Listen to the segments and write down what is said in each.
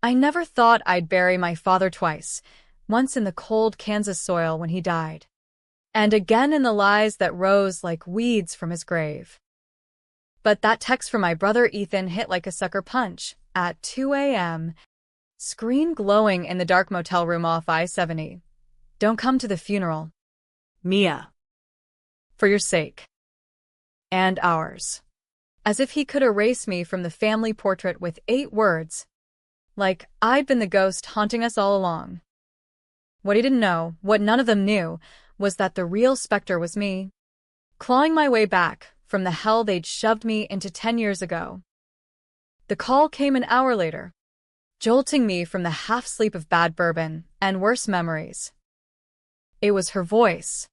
I never thought I'd bury my father twice, once in the cold Kansas soil when he died, and again in the lies that rose like weeds from his grave. But that text from my brother Ethan hit like a sucker punch at 2 a.m., screen glowing in the dark motel room off I-70. Don't come to the funeral. Mia. For your sake. And ours. As if he could erase me from the family portrait with 8 words. Like I'd been the ghost haunting us all along. What he didn't know, what none of them knew, was that the real specter was me, clawing my way back from the hell they'd shoved me into 10 years ago. The call came an hour later, jolting me from the half-sleep of bad bourbon and worse memories. It was her voice,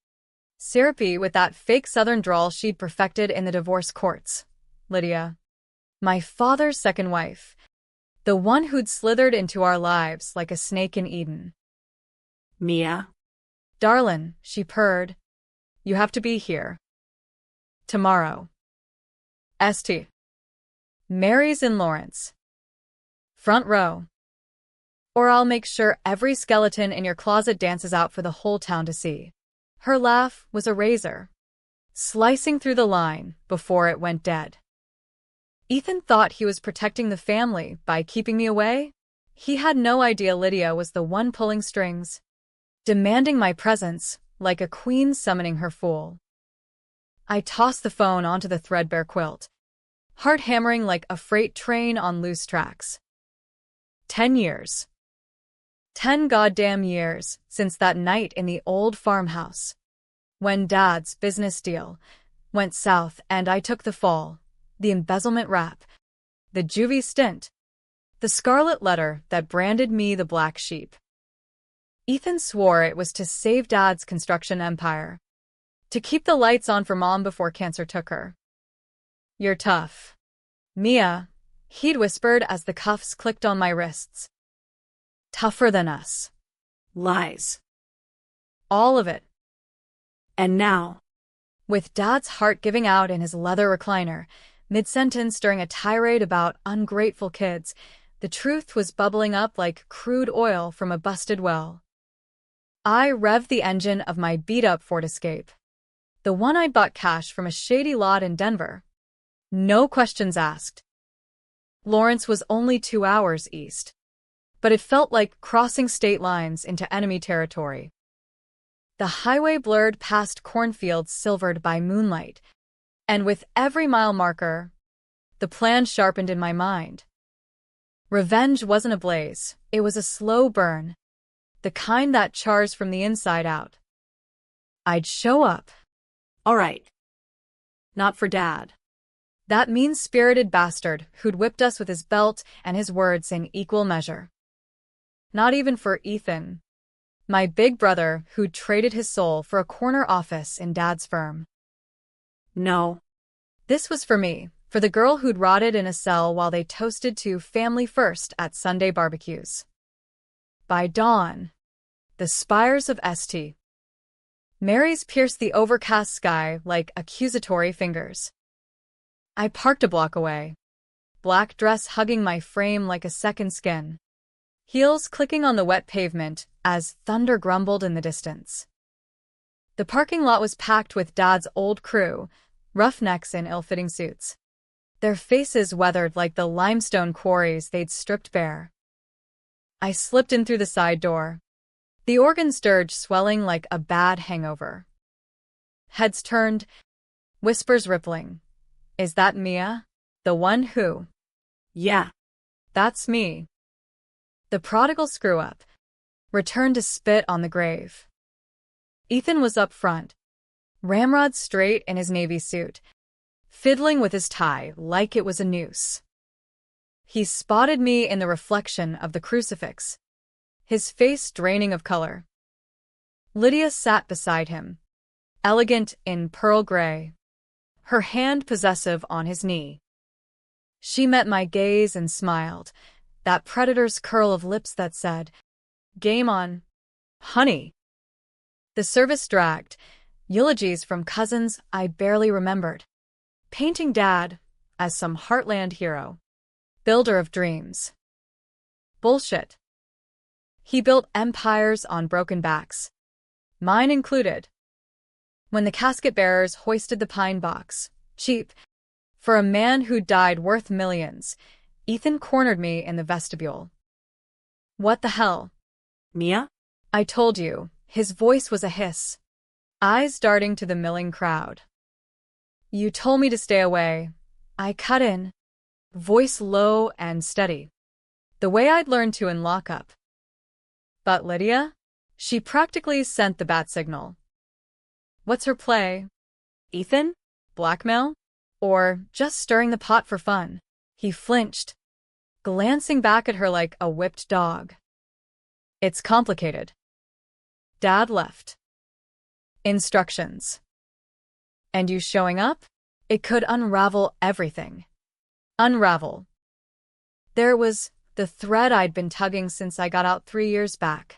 syrupy with that fake southern drawl she'd perfected in the divorce courts. Lydia. My father's second wife. The one who'd slithered into our lives like a snake in Eden. Mia? Darlin', she purred. You have to be here. Tomorrow. St. Mary's in Lawrence. Front row. Or I'll make sure every skeleton in your closet dances out for the whole town to see. Her laugh was a razor, slicing through the line before it went dead. Ethan thought he was protecting the family by keeping me away. He had no idea Lydia was the one pulling strings, demanding my presence like a queen summoning her fool. I tossed the phone onto the threadbare quilt, heart hammering like a freight train on loose tracks. 10 years. 10 goddamn years since that night in the old farmhouse, when Dad's business deal went south and I took the fall, the embezzlement rap, the juvie stint, the scarlet letter that branded me the black sheep. Ethan swore it was to save Dad's construction empire, to keep the lights on for Mom before cancer took her. You're tough, Mia, he'd whispered as the cuffs clicked on my wrists. Tougher than us. Lies. All of it. And now, with Dad's heart giving out in his leather recliner, mid-sentence during a tirade about ungrateful kids, the truth was bubbling up like crude oil from a busted well. I revved the engine of my beat-up Ford Escape, the one I'd bought cash from a shady lot in Denver. No questions asked. Lawrence was only 2 hours east, but it felt like crossing state lines into enemy territory. The highway blurred past cornfields silvered by moonlight, and with every mile marker, the plan sharpened in my mind. Revenge wasn't a blaze, it was a slow burn, the kind that chars from the inside out. I'd show up. All right. Not for Dad. That mean-spirited bastard who'd whipped us with his belt and his words in equal measure. Not even for Ethan, my big brother who'd traded his soul for a corner office in Dad's firm. No. This was for me, for the girl who'd rotted in a cell while they toasted to family first at Sunday barbecues. By dawn, the spires of St. Mary's pierced the overcast sky like accusatory fingers. I parked a block away, black dress hugging my frame like a second skin, heels clicking on the wet pavement as thunder grumbled in the distance. The parking lot was packed with Dad's old crew, roughnecks in ill-fitting suits, their faces weathered like the limestone quarries they'd stripped bare. I slipped in through the side door, the organ's dirge swelling like a bad hangover. Heads turned, whispers rippling. Is that Mia? The one who? Yeah. That's me. The prodigal screw-up returned to spit on the grave. Ethan was up front, ramrod straight in his navy suit, fiddling with his tie like it was a noose. He spotted me in the reflection of the crucifix, his face draining of color. Lydia sat beside him, elegant in pearl gray, her hand possessive on his knee. She met my gaze and smiled, that predator's curl of lips that said, "Game on, honey." The service dragged, eulogies from cousins I barely remembered, painting Dad as some heartland hero, builder of dreams. Bullshit. He built empires on broken backs. Mine included. When the casket bearers hoisted the pine box, cheap, for a man who died worth millions, Ethan cornered me in the vestibule. What the hell? Mia? I told you. His voice was a hiss, eyes darting to the milling crowd. You told me to stay away. I cut in, voice low and steady, the way I'd learned to in lockup. But Lydia? She practically sent the bat signal. What's her play? Ethan? Blackmail? Or just stirring the pot for fun? He flinched, glancing back at her like a whipped dog. It's complicated. Dad left. Instructions. And you showing up? It could unravel everything. Unravel. There was the thread I'd been tugging since I got out 3 years back,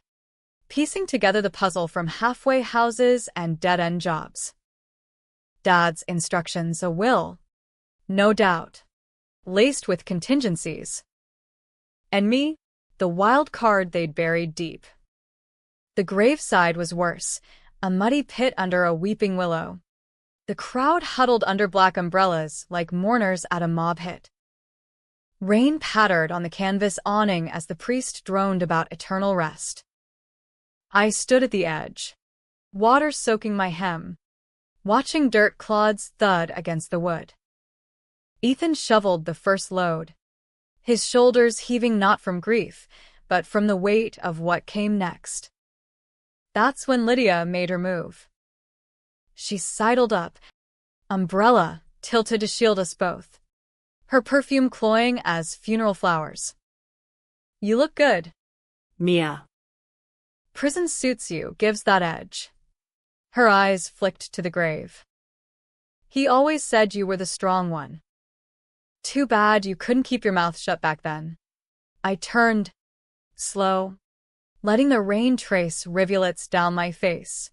piecing together the puzzle from halfway houses and dead-end jobs. Dad's instructions, a will, no doubt, laced with contingencies. And me, the wild card they'd buried deep. The graveside was worse, a muddy pit under a weeping willow. The crowd huddled under black umbrellas like mourners at a mob hit. Rain pattered on the canvas awning as the priest droned about eternal rest. I stood at the edge, water soaking my hem, watching dirt clods thud against the wood. Ethan shoveled the first load, his shoulders heaving not from grief, but from the weight of what came next. That's when Lydia made her move. She sidled up, umbrella tilted to shield us both, her perfume cloying as funeral flowers. You look good. Mia. Prison suits you, gives that edge. Her eyes flicked to the grave. He always said you were the strong one. Too bad you couldn't keep your mouth shut back then. I turned, slow, letting the rain trace rivulets down my face.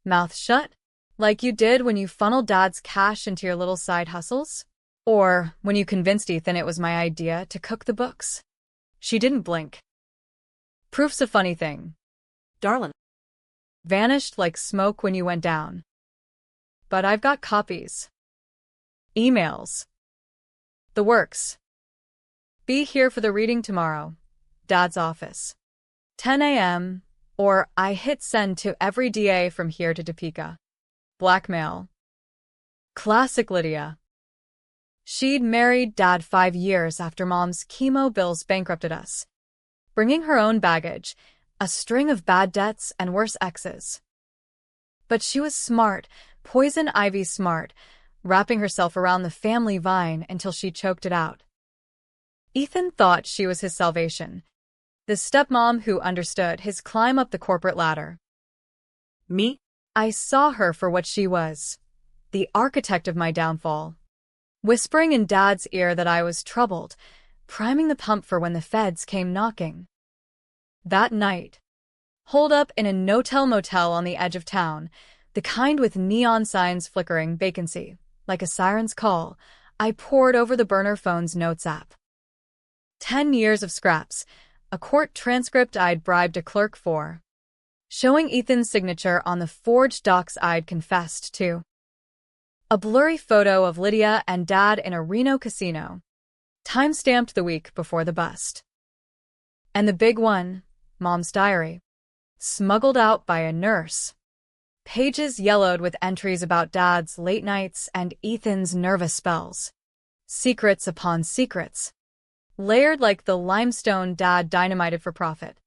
Mouth shut? Like you did when you funneled Dad's cash into your little side hustles? Or when you convinced Ethan it was my idea to cook the books? She didn't blink. Proof's a funny thing. Darlin'. Vanished like smoke when you went down. But I've got copies. Emails. The works. Be here for the reading tomorrow. Dad's office. 10 a.m., or I hit send to every DA from here to Topeka. Blackmail. Classic Lydia. She'd married Dad 5 years after Mom's chemo bills bankrupted us, bringing her own baggage, a string of bad debts and worse exes. But she was smart, poison ivy smart, wrapping herself around the family vine until she choked it out. Ethan thought she was his salvation, the stepmom who understood his climb up the corporate ladder. Me? I saw her for what she was, the architect of my downfall, whispering in Dad's ear that I was troubled, priming the pump for when the feds came knocking. That night, holed up in a no-tell-motel on the edge of town, the kind with neon signs flickering vacancy, like a siren's call, I pored over the burner phone's notes app. 10 years of scraps, a court transcript I'd bribed a clerk for, showing Ethan's signature on the forged docs I'd confessed to. A blurry photo of Lydia and Dad in a Reno casino, time-stamped the week before the bust. And the big one, Mom's diary, smuggled out by a nurse. Pages yellowed with entries about Dad's late nights and Ethan's nervous spells. Secrets upon secrets, layered like the limestone Dad dynamited for profit.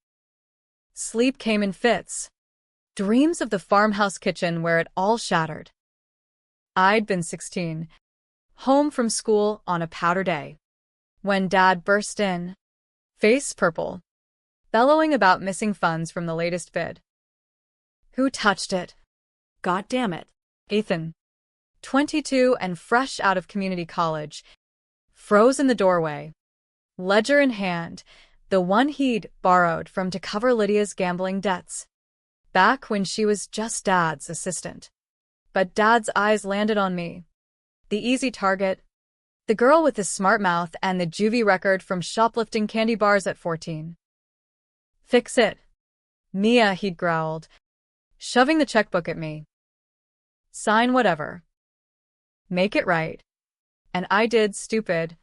Sleep came in fits. Dreams of the farmhouse kitchen where it all shattered. I'd been 16, home from school on a powder day, when Dad burst in, face purple, bellowing about missing funds from the latest bid. Who touched it? God damn it. Ethan, 22 and fresh out of community college, froze in the doorway, ledger in hand, the one he'd borrowed from to cover Lydia's gambling debts, back when she was just Dad's assistant. But Dad's eyes landed on me, the easy target, The girl with the smart mouth and the juvie record from shoplifting candy bars at 14. Fix it. Mia, he'd growled, shoving the checkbook at me. Sign whatever. Make it right. And I did, stupid.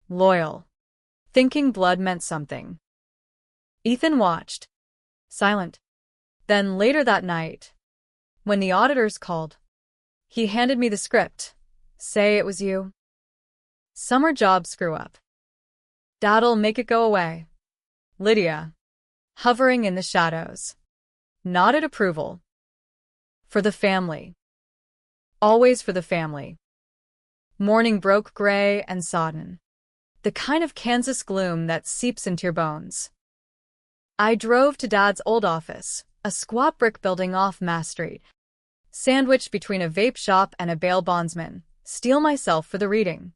Loyal. Thinking blood meant something. Ethan watched. Silent. Then later that night, when the auditors called, he handed me the script. Say it was you. Summer job screw up. Dad'll make it go away. Lydia, hovering in the shadows, nodded approval. For the family. Always for the family. Morning broke gray and sodden. The kind of Kansas gloom that seeps into your bones. I drove to Dad's old office, a squat brick building off Mass Street, sandwiched between a vape shop and a bail bondsman, steel myself for the reading.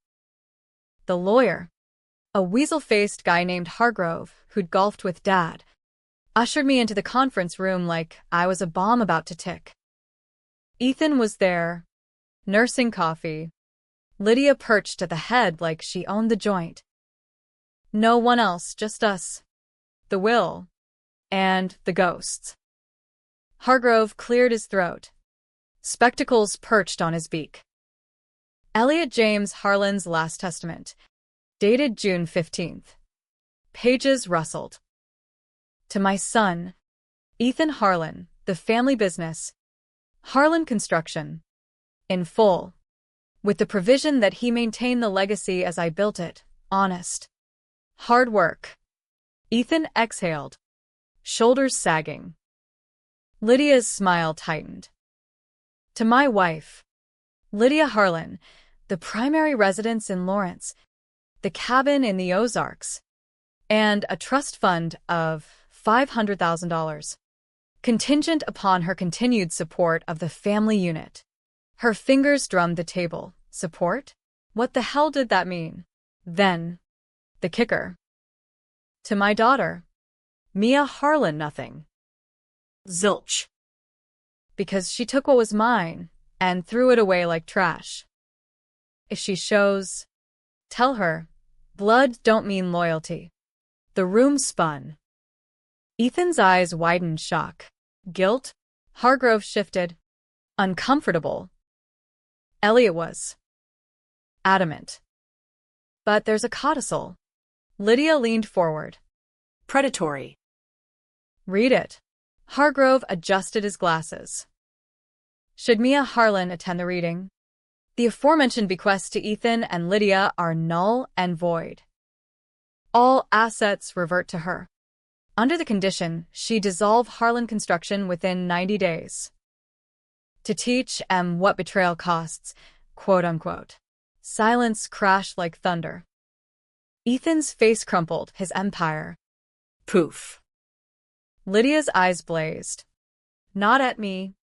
The lawyer, a weasel-faced guy named Hargrove, who'd golfed with Dad, ushered me into the conference room like I was a bomb about to tick. Ethan was there, nursing coffee. Lydia perched at the head like she owned the joint. No one else, just us. The will. And the ghosts. Hargrove cleared his throat. Spectacles perched on his beak. Elliot James Harlan's Last Testament. Dated June 15th. Pages rustled. To my son, Ethan Harlan, the family business, Harlan Construction. In full. With the provision that he maintain the legacy as I built it, honest. Hard work. Ethan exhaled, shoulders sagging. Lydia's smile tightened. To my wife, Lydia Harlan, the primary residence in Lawrence, the cabin in the Ozarks, and a trust fund of $500,000, contingent upon her continued support of the family unit. Her fingers drummed the table. Support? What the hell did that mean? Then, the kicker. To my daughter, Mia Harlan, nothing. Zilch. Because she took what was mine and threw it away like trash. If she shows, tell her, blood don't mean loyalty. The room spun. Ethan's eyes widened shock. Guilt? Hargrove shifted. Uncomfortable. Elliot was adamant. But there's a codicil. Lydia leaned forward. Predatory. Read it. Hargrove adjusted his glasses. Should Mia Harlan attend the reading, the aforementioned bequests to Ethan and Lydia are null and void. All assets revert to her. Under the condition she dissolve Harlan Construction within 90 days. To teach em what betrayal costs, quote-unquote. Silence crashed like thunder. Ethan's face crumpled, his empire. Poof. Lydia's eyes blazed. Not at me,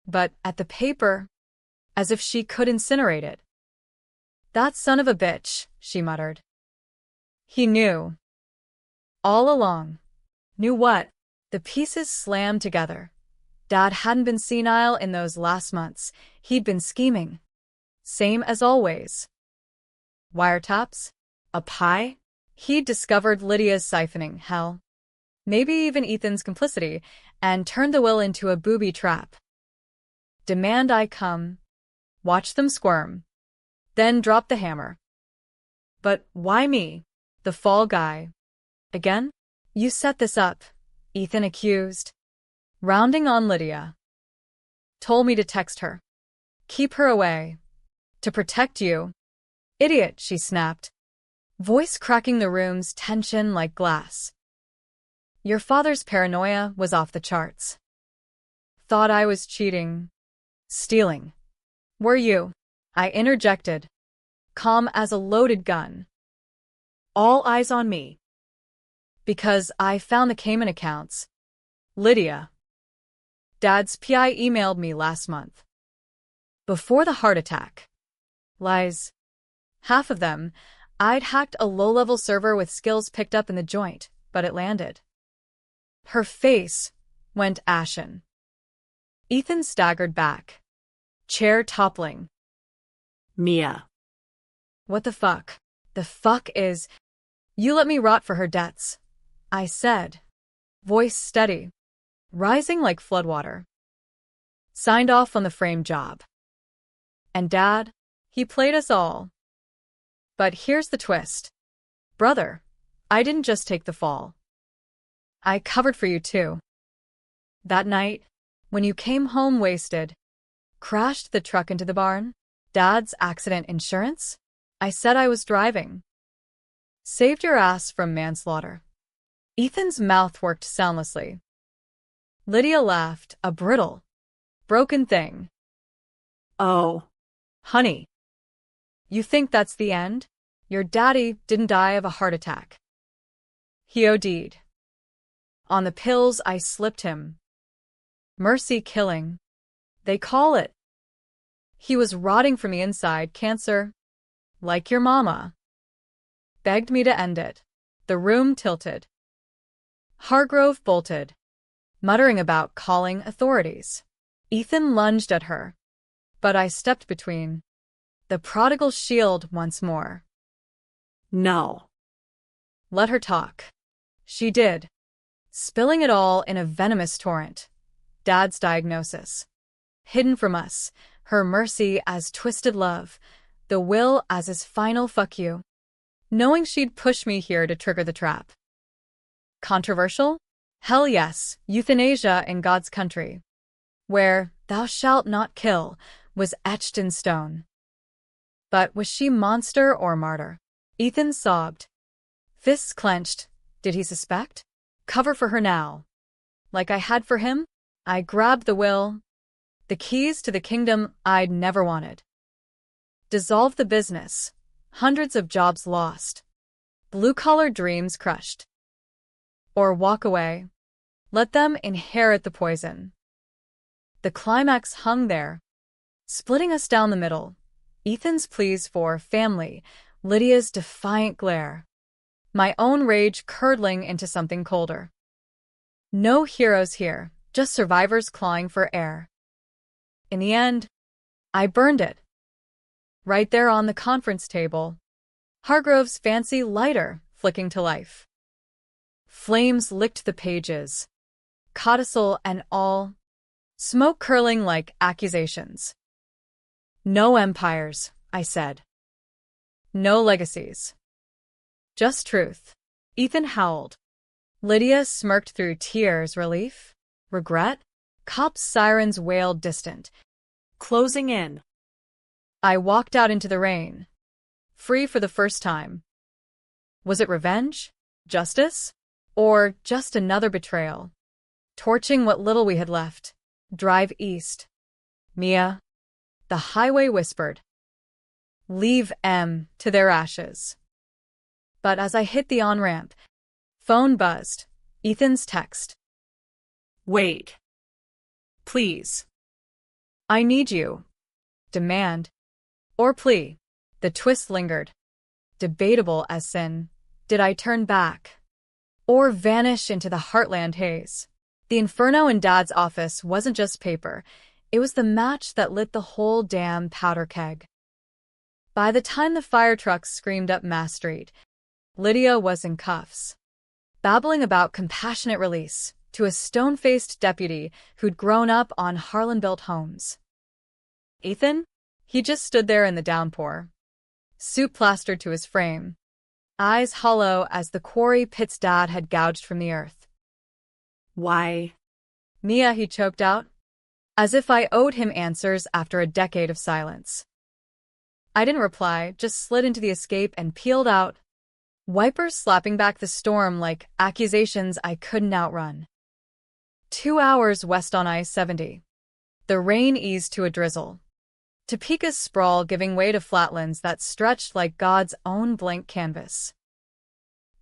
but at the paper, as if she could incinerate it. That son of a bitch, she muttered. He knew. All along. Knew what? The pieces slammed together. Dad hadn't been senile in those last months. He'd been scheming. Same as always. Wiretaps? A pie? He'd discovered Lydia's siphoning, hell. Maybe even Ethan's complicity, and turned the will into a booby trap. Demand I come. Watch them squirm. Then drop the hammer. But why me? The fall guy. Again? You set this up, Ethan accused. Rounding on Lydia. Told me to text her. Keep her away. To protect you. Idiot, she snapped. Voice cracking the room's tension like glass. Your father's paranoia was off the charts. Thought I was cheating. Stealing. Were you? I interjected. Calm as a loaded gun. All eyes on me. Because I found the Cayman accounts. Lydia. Dad's PI emailed me last month. Before the heart attack. Lies. Half of them. I'd hacked a low-level server with skills picked up in the joint, but it landed. Her face went ashen. Ethan staggered back. Chair toppling. Mia. What the fuck? The fuck is... You let me rot for her debts, I said, voice steady, rising like floodwater. Signed off on the frame job. And Dad, he played us all. But here's the twist. Brother, I didn't just take the fall. I covered for you too. That night, when you came home wasted, crashed the truck into the barn, Dad's accident insurance, I said I was driving. Saved your ass from manslaughter. Ethan's mouth worked soundlessly. Lydia laughed, a brittle, broken thing. Oh. Honey, you think that's the end? Your daddy didn't die of a heart attack. He OD'd. On the pills I slipped him. Mercy killing. They call it. He was rotting from the inside, cancer. Like your mama. Begged me to end it. The room tilted. Hargrove bolted, muttering about calling authorities. Ethan lunged at her, but I stepped between. The prodigal shield once more. No. Let her talk. She did, spilling it all in a venomous torrent. Dad's diagnosis. Hidden from us, her mercy as twisted love, the will as his final fuck you. Knowing she'd push me here to trigger the trap. Controversial? Hell yes, euthanasia in God's country. Where "thou shalt not kill" was etched in stone. But was she monster or martyr? Ethan sobbed. Fists clenched. Did he suspect? Cover for her now. Like I had for him, I grabbed the will. The keys to the kingdom I'd never wanted. Dissolve the business. Hundreds of jobs lost. Blue-collar dreams crushed. Or walk away. Let them inherit the poison. The climax hung there, splitting us down the middle. Ethan's pleas for family, Lydia's defiant glare. My own rage curdling into something colder. No heroes here, just survivors clawing for air. In the end, I burned it. Right there on the conference table. Hargrove's fancy lighter flicking to life. Flames licked the pages. Codicil and all. Smoke curling like accusations. No empires, I said. No legacies. Just truth. Ethan howled. Lydia smirked through tears. Relief? Regret? Cops' sirens wailed distant. Closing in. I walked out into the rain. Free for the first time. Was it revenge? Justice? Or just another betrayal? Torching what little we had left. Drive east. Mia. The highway whispered. Leave M to their ashes. But as I hit the on-ramp, phone buzzed. Ethan's text. Wait. Please. I need you. Demand. Or plea. The twist lingered. Debatable as sin. Did I turn back? Or vanish into the heartland haze? The inferno in Dad's office wasn't just paper. It was the match that lit the whole damn powder keg. By the time the fire trucks screamed up Mass Street, Lydia was in cuffs, babbling about compassionate release to a stone-faced deputy who'd grown up on Harlan-built homes. Ethan? He just stood there in the downpour, soup plastered to his frame, eyes hollow as the quarry pit's dad had gouged from the earth. Why? Mia, he choked out, as if I owed him answers after a decade of silence. I didn't reply, just slid into the escape and peeled out, wipers slapping back the storm like accusations I couldn't outrun. 2 hours west on I-70. The rain eased to a drizzle. Topeka's sprawl giving way to flatlands that stretched like God's own blank canvas.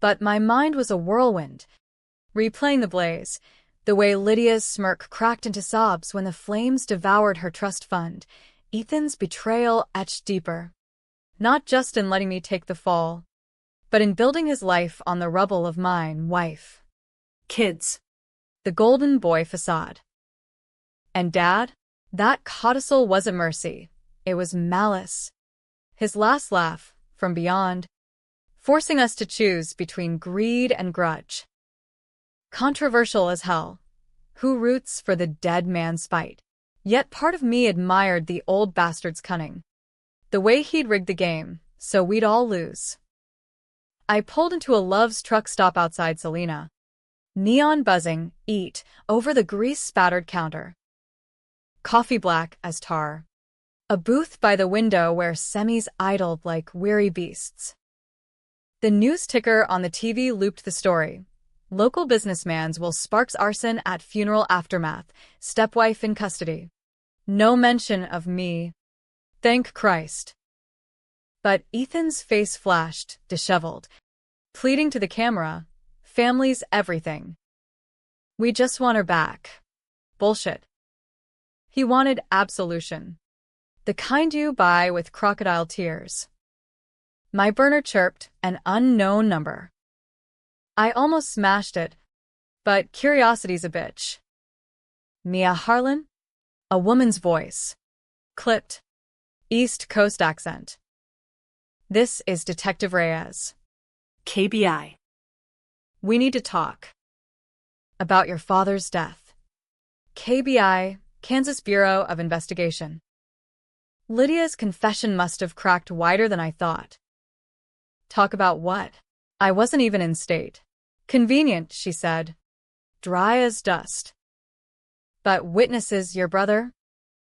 But my mind was a whirlwind, replaying the blaze, the way Lydia's smirk cracked into sobs when the flames devoured her trust fund, Ethan's betrayal etched deeper. Not just in letting me take the fall, but in building his life on the rubble of mine, wife, kids, the golden boy facade. And Dad? That codicil wasn't mercy. It was malice. His last laugh, from beyond, forcing us to choose between greed and grudge. Controversial as hell. Who roots for the dead man's spite? Yet part of me admired the old bastard's cunning. The way he'd rigged the game, so we'd all lose. I pulled into a Love's truck stop outside Selena. Neon buzzing, eat, over the grease-spattered counter. Coffee black as tar. A booth by the window where semis idled like weary beasts. The news ticker on the TV looped the story. Local businessman's will sparks arson at funeral aftermath, stepwife in custody. No mention of me. Thank Christ. But Ethan's face flashed, disheveled, pleading to the camera, family's everything. We just want her back. Bullshit. He wanted absolution. The kind you buy with crocodile tears. My burner chirped, an unknown number. I almost smashed it, but curiosity's a bitch. Mia Harlan? A woman's voice. Clipped. East Coast accent. This is Detective Reyes. KBI. We need to talk. About your father's death. KBI, Kansas Bureau of Investigation. Lydia's confession must have cracked wider than I thought. Talk about what? I wasn't even in state. Convenient, she said. Dry as dust. But witnesses, your brother?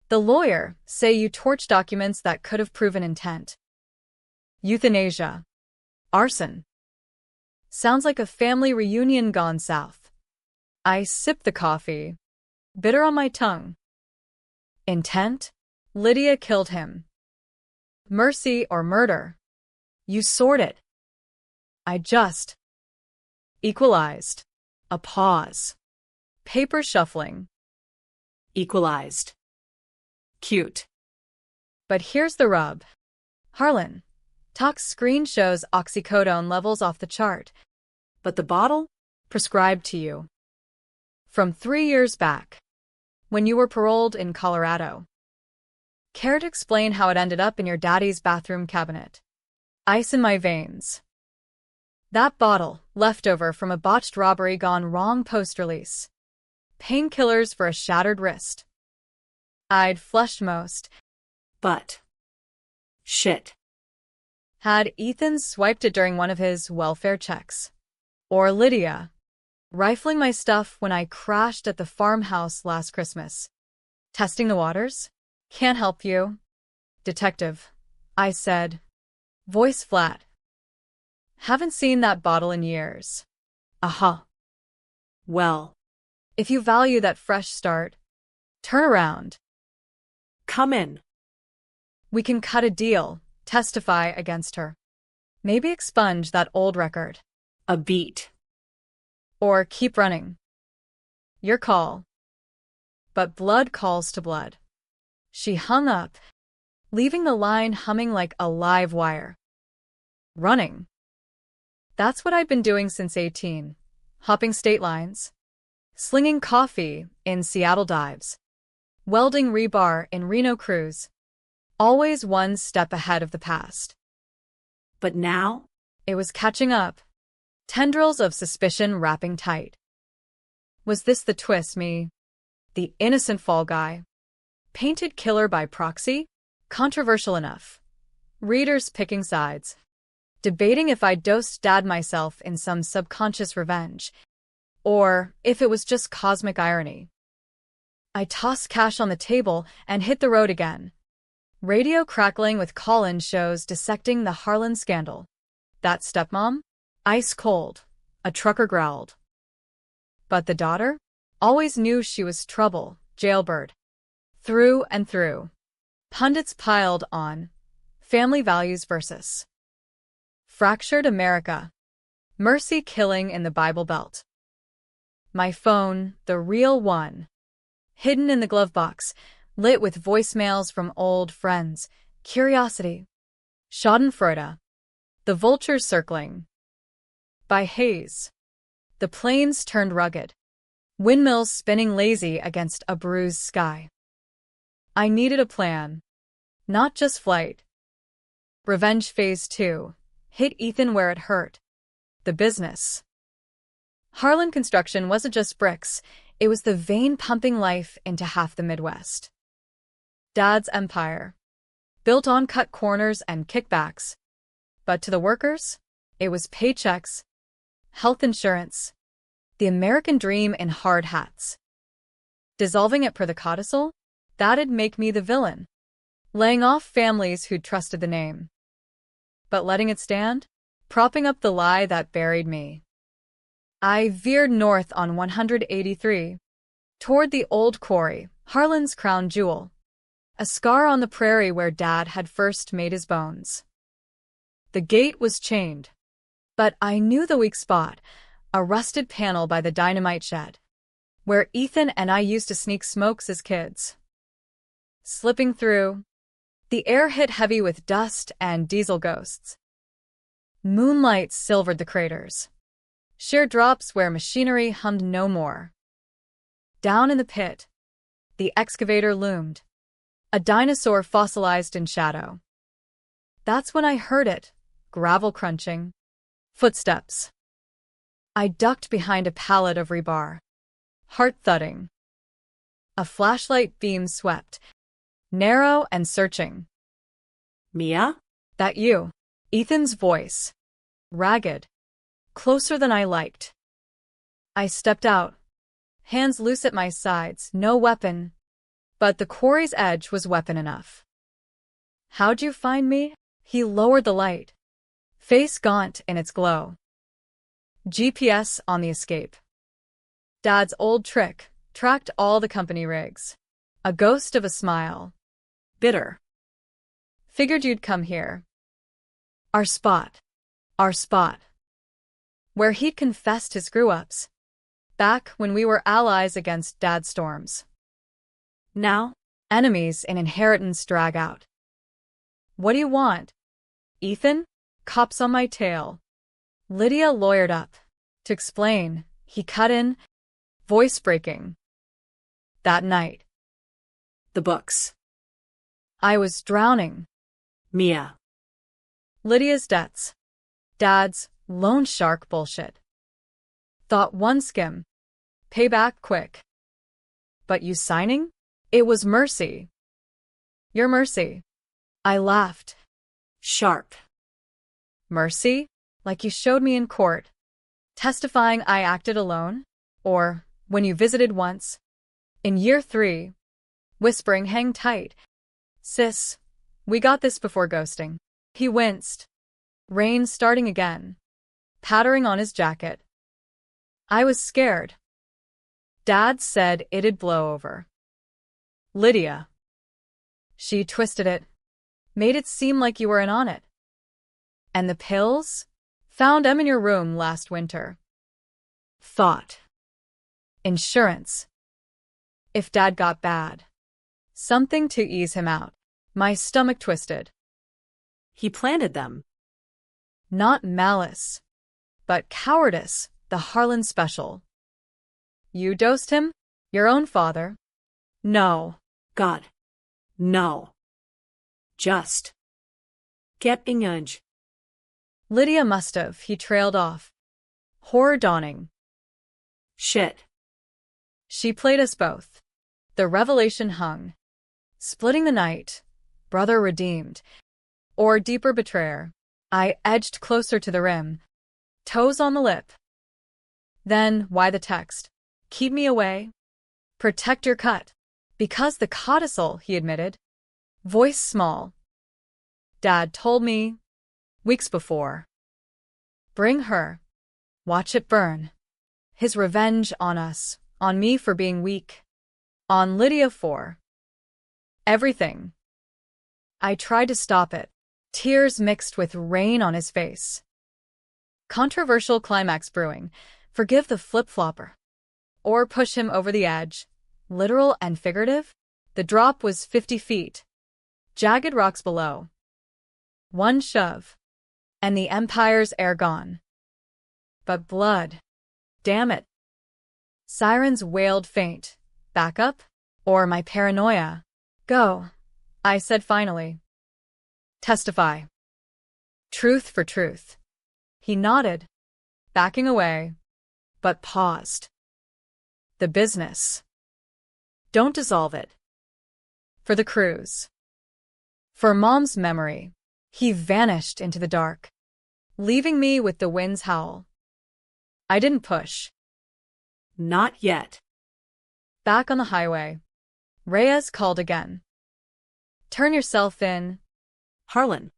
The lawyer, say you torched documents that could have proven intent. Euthanasia. Arson. Sounds like a family reunion gone south. I sipped the coffee. Bitter on my tongue. Intent? Lydia killed him. Mercy or murder? You sort it. I just equalized. A pause. Paper shuffling. Equalized. Cute. But here's the rub. Harlan. Tox screen shows oxycodone levels off the chart. But the bottle? Prescribed to you. From 3 years back. When you were paroled in Colorado. Care to explain how it ended up in your daddy's bathroom cabinet? Ice in my veins. That bottle, leftover from a botched robbery gone wrong post-release. Painkillers for a shattered wrist. I'd flushed most. But. Shit. Had Ethan swiped it during one of his welfare checks? Or Lydia, rifling my stuff when I crashed at the farmhouse last Christmas. Testing the waters? Can't help you. Detective, I said. Voice flat. Haven't seen that bottle in years. Aha. Well. If you value that fresh start, turn around. Come in. We can cut a deal, testify against her. Maybe expunge that old record. A beat. Or keep running. Your call. But blood calls to blood. She hung up, leaving the line humming like a live wire. Running. That's what I'd been doing since 18. Hopping state lines. Slinging coffee in Seattle dives. Welding rebar in Reno crews. Always one step ahead of the past. But now? It was catching up. Tendrils of suspicion wrapping tight. Was this the twist, me? The innocent fall guy? Painted killer by proxy? Controversial enough. Readers picking sides. Debating if I dosed dad myself in some subconscious revenge. Or if it was just cosmic irony. I tossed cash on the table and hit the road again. Radio crackling with call-in shows dissecting the Harlan scandal. That stepmom? Ice cold. A trucker growled. But the daughter? Always knew she was trouble, jailbird. Through and through. Pundits piled on. Family values versus fractured America. Mercy killing in the Bible Belt. My phone, the real one. Hidden in the glove box, lit with voicemails from old friends. Curiosity. Schadenfreude. The vultures circling. By haze. The plains turned rugged. Windmills spinning lazy against a bruised sky. I needed a plan. Not just flight. Revenge Phase 2. Hit Ethan where it hurt. The business. Harlan Construction wasn't just bricks, it was the vein-pumping life into half the Midwest. Dad's empire. Built on cut corners and kickbacks. But to the workers, it was paychecks, health insurance, the American dream in hard hats. Dissolving it per the codicil? That'd make me the villain. Laying off families who'd trusted the name. But letting it stand? Propping up the lie that buried me. I veered north on 183, toward the old quarry, Harlan's crown jewel. A scar on the prairie where Dad had first made his bones. The gate was chained, but I knew the weak spot, a rusted panel by the dynamite shed, where Ethan and I used to sneak smokes as kids. Slipping through, the air hit heavy with dust and diesel ghosts. Moonlight silvered the craters. Sheer drops where machinery hummed no more. Down in the pit, the excavator loomed, a dinosaur fossilized in shadow. That's when I heard it, gravel crunching, footsteps. I ducked behind a pallet of rebar, heart thudding. A flashlight beam swept, narrow and searching. Mia? That you? Ethan's voice. Ragged. Closer than I liked. I stepped out, hands loose at my sides, no weapon, but the quarry's edge was weapon enough. How'd you find me? He lowered the light, face gaunt in its glow. GPS on the escape. Dad's old trick, tracked all the company rigs. A ghost of a smile. Bitter. Figured you'd come here. Our spot. Our spot. Where he'd confessed his screw-ups. Back when we were allies against Dad's storms. Now, enemies in inheritance drag out. What do you want? Ethan? Cops on my tail. Lydia lawyered up. To explain, he cut in, voice breaking. That night. The books. I was drowning. Mia. Lydia's debts. Dad's loan shark bullshit. Thought one skim. Payback quick. But you signing? It was mercy. Your mercy. I laughed. Sharp. Mercy? Like you showed me in court. Testifying I acted alone? Or, when you visited once? In year 3. Whispering hang tight. Sis, we got this before ghosting. He winced. Rain starting again. Pattering on his jacket. I was scared. Dad said it'd blow over. Lydia. She twisted it. Made it seem like you were in on it. And the pills? Found them in your room last winter. Thought. Insurance. If Dad got bad. Something to ease him out. My stomach twisted. He planted them. Not malice. But cowardice, the Harlan special. You dosed him? Your own father? No. God. No. Just. Get engaged. Lydia must have, he trailed off. Horror dawning. Shit. She played us both. The revelation hung. Splitting the night. Brother redeemed. Or deeper betrayer. I edged closer to the rim. Toes on the lip. Then, why the text? Keep me away. Protect your cut. Because the codicil, he admitted. Voice small. Dad told me. Weeks before. Bring her. Watch it burn. His revenge on us. On me for being weak. On Lydia for. Everything. I tried to stop it. Tears mixed with rain on his face. Controversial climax brewing. Forgive the flip-flopper. Or push him over the edge. Literal and figurative? The drop was 50 feet. Jagged rocks below. One shove. And the Empire's air gone. But blood. Damn it. Sirens wailed faint. Back up? Or my paranoia? Go. I said finally. Testify. Truth for truth. He nodded, backing away, but paused. The business. Don't dissolve it. For the cruise. For Mom's memory. He vanished into the dark, leaving me with the wind's howl. I didn't push. Not yet. Back on the highway, Reyes called again. Turn yourself in. Harlan.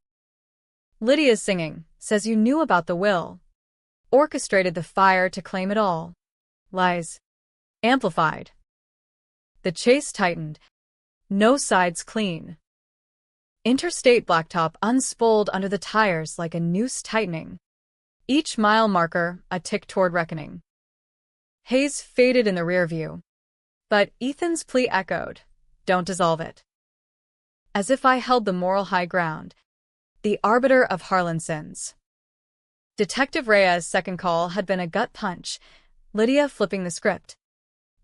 Lydia's singing, says you knew about the will. Orchestrated the fire to claim it all. Lies. Amplified. The chase tightened. No sides clean. Interstate blacktop unspooled under the tires like a noose tightening. Each mile marker a tick toward reckoning. Haze faded in the rear view. But Ethan's plea echoed, don't dissolve it. As if I held the moral high ground, the arbiter of Harlan's sins. Detective Reyes' second call had been a gut punch, Lydia flipping the script,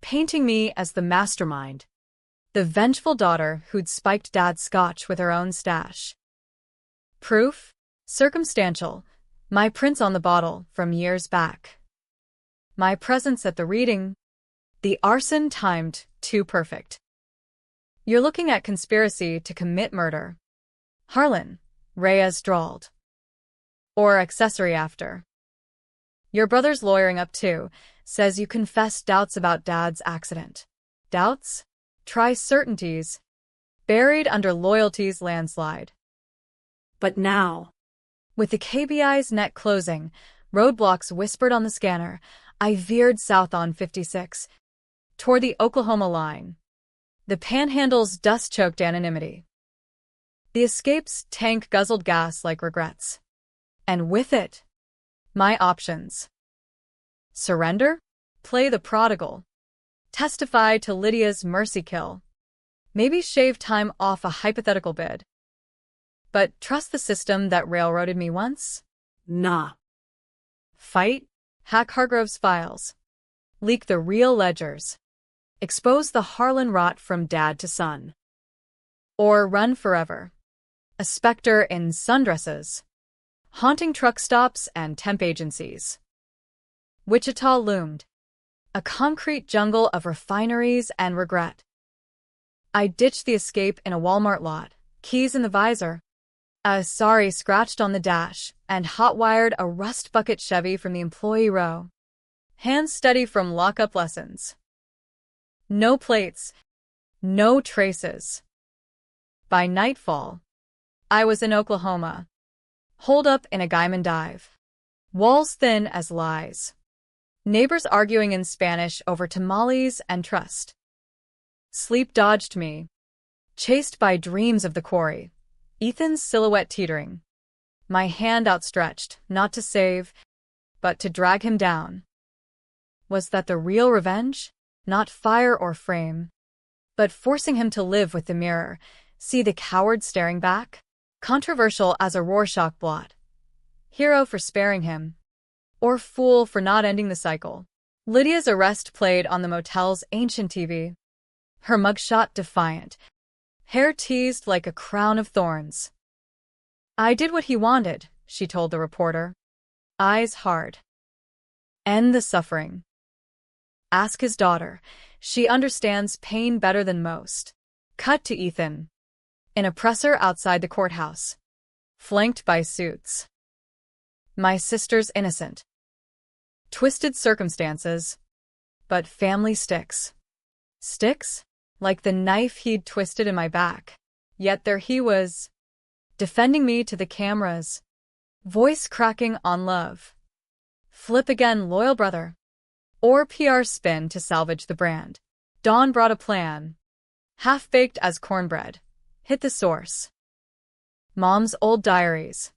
painting me as the mastermind. The vengeful daughter who'd spiked Dad's scotch with her own stash. Proof? Circumstantial. My prints on the bottle from years back. My presence at the reading. The arson timed too perfect. You're looking at conspiracy to commit murder. Harlan, Reyes drawled. Or accessory after. Your brother's lawyering up too, says you confessed doubts about Dad's accident. Doubts? Try certainties. Buried under loyalty's landslide. But now, with the KBI's net closing, roadblocks whispered on the scanner, I veered south on 56, toward the Oklahoma line. The Panhandle's dust-choked anonymity. The Escape's tank guzzled gas like regrets. And with it, my options. Surrender? Play the prodigal. Testify to Lydia's mercy kill. Maybe shave time off a hypothetical bid. But trust the system that railroaded me once? nah. Fight? Hack Hargrove's files. Leak the real ledgers. Expose the Harlan rot from dad to son. Or run forever. A specter in sundresses. Haunting truck stops and temp agencies. Wichita loomed. A concrete jungle of refineries and regret. I ditched the Escape in a Walmart lot, keys in the visor. A sorry scratched on the dash, and hot-wired a rust bucket Chevy from the employee row. Hands steady from lockup lessons. No plates. No traces. By nightfall, I was in Oklahoma. Holed up in a Gaiman dive. Walls thin as lies. Neighbors arguing in Spanish over tamales and trust. Sleep dodged me. Chased by dreams of the quarry. Ethan's silhouette teetering. My hand outstretched, not to save, but to drag him down. Was that the real revenge? Not fire or frame, but forcing him to live with the mirror, see the coward staring back? Controversial as a Rorschach blot. Hero for sparing him. Or fool for not ending the cycle. Lydia's arrest played on the motel's ancient TV. Her mugshot defiant. Hair teased like a crown of thorns. I did what he wanted, she told the reporter. Eyes hard. End the suffering. Ask his daughter. She understands pain better than most. Cut to Ethan. In a presser outside the courthouse. Flanked by suits. My sister's innocent. Twisted circumstances. But family sticks. Sticks? Like the knife he'd twisted in my back. Yet there he was. Defending me to the cameras. Voice cracking on love. Flip again, loyal brother. Or PR spin to salvage the brand. Dawn brought a plan. Half-baked as cornbread. Hit the source. Mom's old diaries.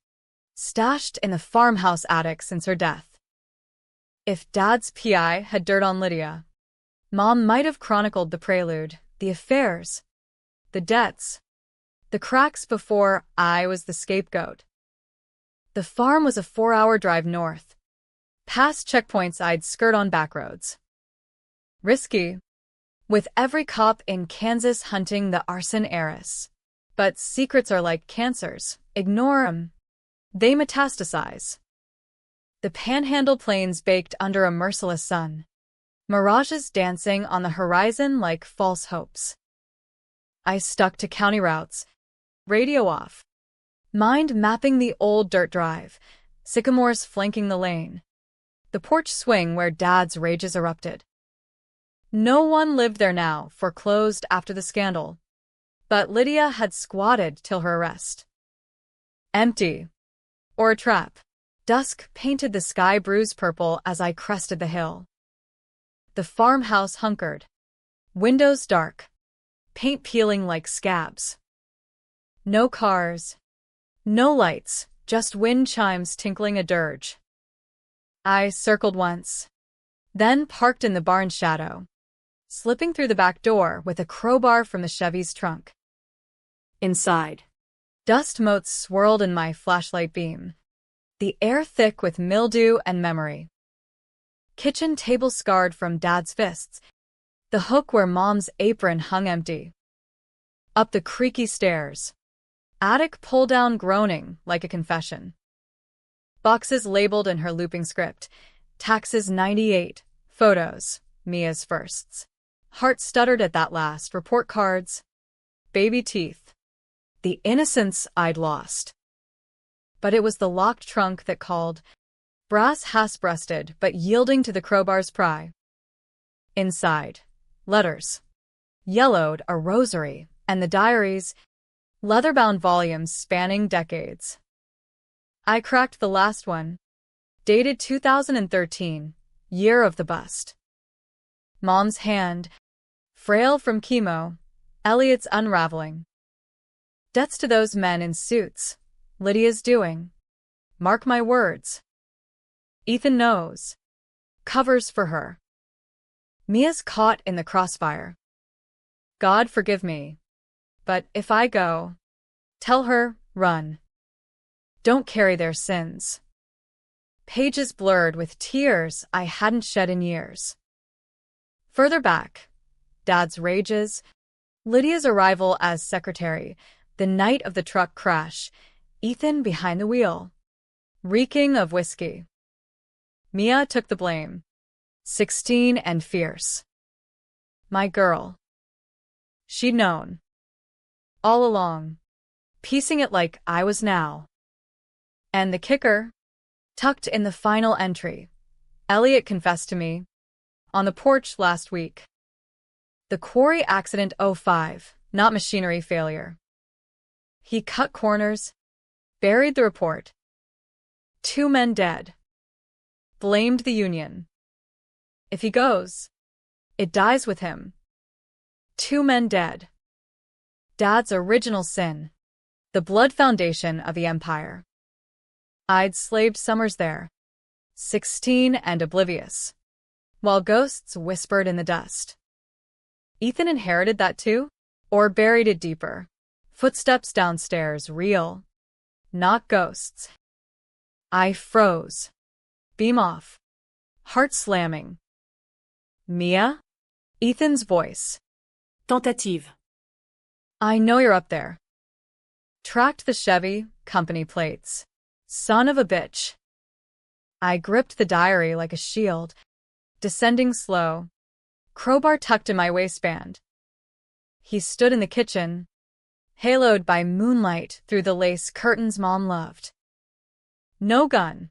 Stashed in the farmhouse attic since her death. If Dad's PI had dirt on Lydia, Mom might have chronicled the prelude, the affairs, the debts, the cracks before I was the scapegoat. The farm was a 4-hour drive north. Past checkpoints I'd skirt on backroads. Risky, with every cop in Kansas hunting the arson heiress. But secrets are like cancers. Ignore 'em. They metastasize. The Panhandle Plains baked under a merciless sun. Mirages dancing on the horizon like false hopes. I stuck to county routes, radio off. Mind mapping the old dirt drive, sycamores flanking the lane. The porch swing where Dad's rages erupted. No one lived there now, foreclosed after the scandal. But Lydia had squatted till her arrest. Empty. Or a trap. Dusk painted the sky bruise purple as I crested the hill. The farmhouse hunkered. Windows dark. Paint peeling like scabs. No cars. No lights, just wind chimes tinkling a dirge. I circled once. Then parked in the barn shadow. Slipping through the back door with a crowbar from the Chevy's trunk. Inside. Dust motes swirled in my flashlight beam. The air thick with mildew and memory. Kitchen table scarred from Dad's fists. The hook where Mom's apron hung empty. Up the creaky stairs. Attic pull-down groaning like a confession. Boxes labeled in her looping script. Taxes 98. Photos. Mia's firsts. Heart stuttered at that last. Report cards. Baby teeth. The innocence I'd lost. But it was the locked trunk that called. Brass has-breasted, but yielding to the crowbar's pry. Inside. Letters. Yellowed a rosary, and the diaries. Leather-bound volumes spanning decades. I cracked the last one. Dated 2013, year of the bust. Mom's hand. Frail from chemo. Elliot's unraveling. Debts to those men in suits. Lydia's doing. Mark my words. Ethan knows. Covers for her. Mia's caught in the crossfire. God forgive me. But if I go, tell her, run. Don't carry their sins. Pages blurred with tears I hadn't shed in years. Further back, Dad's rages, Lydia's arrival as secretary, the night of the truck crash, Ethan behind the wheel, reeking of whiskey. Mia took the blame, 16 and fierce. My girl. She'd known. All along, piecing it like I was now. And the kicker, tucked in the final entry, Elliot confessed to me, on the porch last week. The quarry accident 05, not machinery failure. He cut corners, buried the report. 2 men dead. Blamed the union. If he goes, it dies with him. 2 men dead. Dad's original sin. The blood foundation of the empire. I'd slaved summers there. 16 and oblivious. While ghosts whispered in the dust. Ethan inherited that too? Or buried it deeper? Footsteps downstairs, real. Not ghosts. I froze. Beam off. Heart slamming. Mia? Ethan's voice. Tentative. I know you're up there. Tracked the Chevy, company plates. Son of a bitch. I gripped the diary like a shield, descending slow, crowbar tucked in my waistband. He stood in the kitchen, haloed by moonlight through the lace curtains Mom loved. No gun,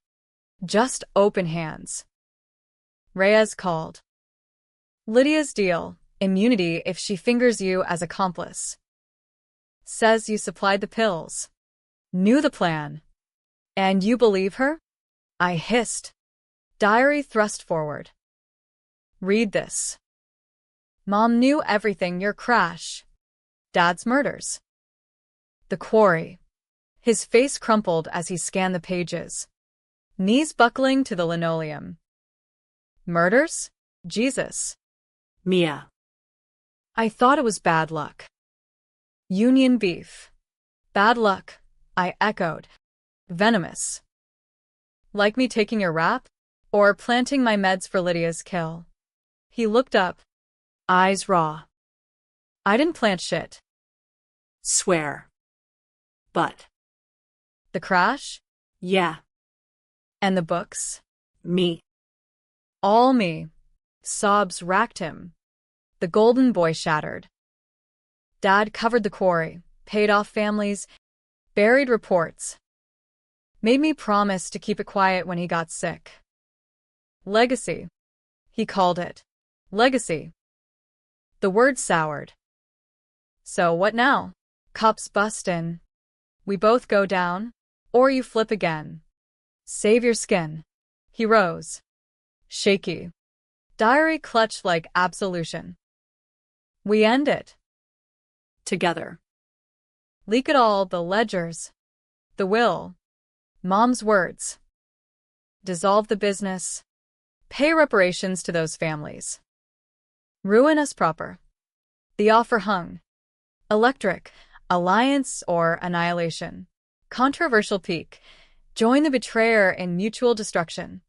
just open hands. Reyes called. Lydia's deal, immunity if she fingers you as accomplice. Says you supplied the pills. Knew the plan. And you believe her? I hissed. Diary thrust forward. Read this. Mom knew everything, your crash. Dad's murders. The quarry. His face crumpled as he scanned the pages. Knees buckling to the linoleum. Murders? Jesus. Mia. I thought it was bad luck. Union beef. Bad luck, I echoed. Venomous. Like me taking your rap? Or planting my meds for Lydia's kill? He looked up. Eyes raw. I didn't plant shit. Swear. But. The crash? Yeah. And the books? Me. All me. Sobs racked him. The golden boy shattered. Dad covered the quarry, paid off families, buried reports. Made me promise to keep it quiet when he got sick. Legacy. He called it. Legacy. The word soured. So what now? Cops bust in. We both go down, or you flip again. Save your skin. He rose. Shaky. Diary clutched like absolution. We end it. Together. Leak it all, the ledgers. The will. Mom's words. Dissolve the business. Pay reparations to those families. Ruin us proper. The offer hung. Electric. Alliance or annihilation. Controversial peak. Join the betrayer in mutual destruction.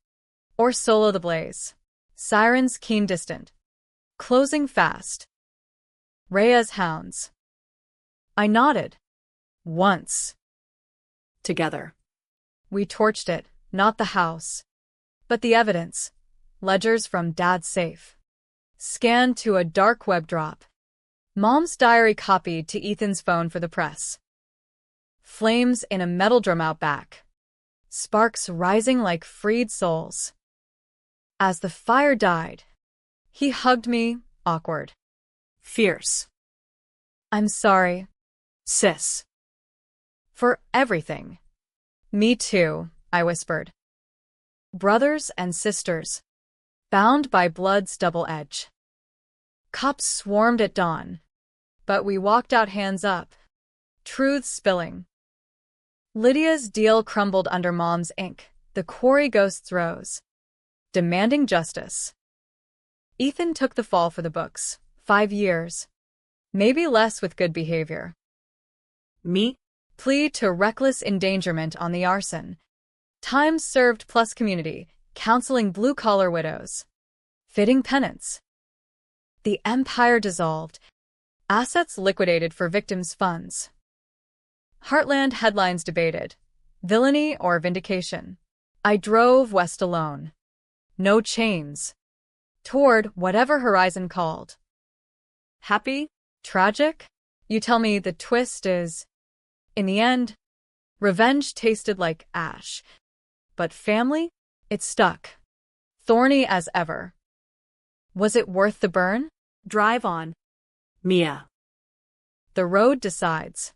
Or solo the blaze. Sirens keen distant. Closing fast. Rhea's hounds. I nodded. Once. Together. We torched it, not the house. But the evidence. Ledgers from Dad's safe. Scanned to a dark web drop. Mom's diary copied to Ethan's phone for the press. Flames in a metal drum out back. Sparks rising like freed souls. As the fire died, he hugged me, awkward. Fierce. I'm sorry. Sis. For everything. Me too, I whispered. Brothers and sisters. Bound by blood's double edge. Cops swarmed at dawn. But we walked out hands up. Truths spilling. Lydia's deal crumbled under Mom's ink. The quarry ghosts rose. Demanding justice. Ethan took the fall for the books. 5 years. Maybe less with good behavior. Me? Plea to reckless endangerment on the arson. Time served plus community, counseling blue-collar widows. Fitting penance. The empire dissolved. Assets liquidated for victims' funds. Heartland headlines debated. Villainy or vindication. I drove west alone. No chains. Toward whatever horizon called. Happy? Tragic? You tell me the twist is... In the end, revenge tasted like ash. But family? It stuck. Thorny as ever. Was it worth the burn? Drive on. Mia. The road decides.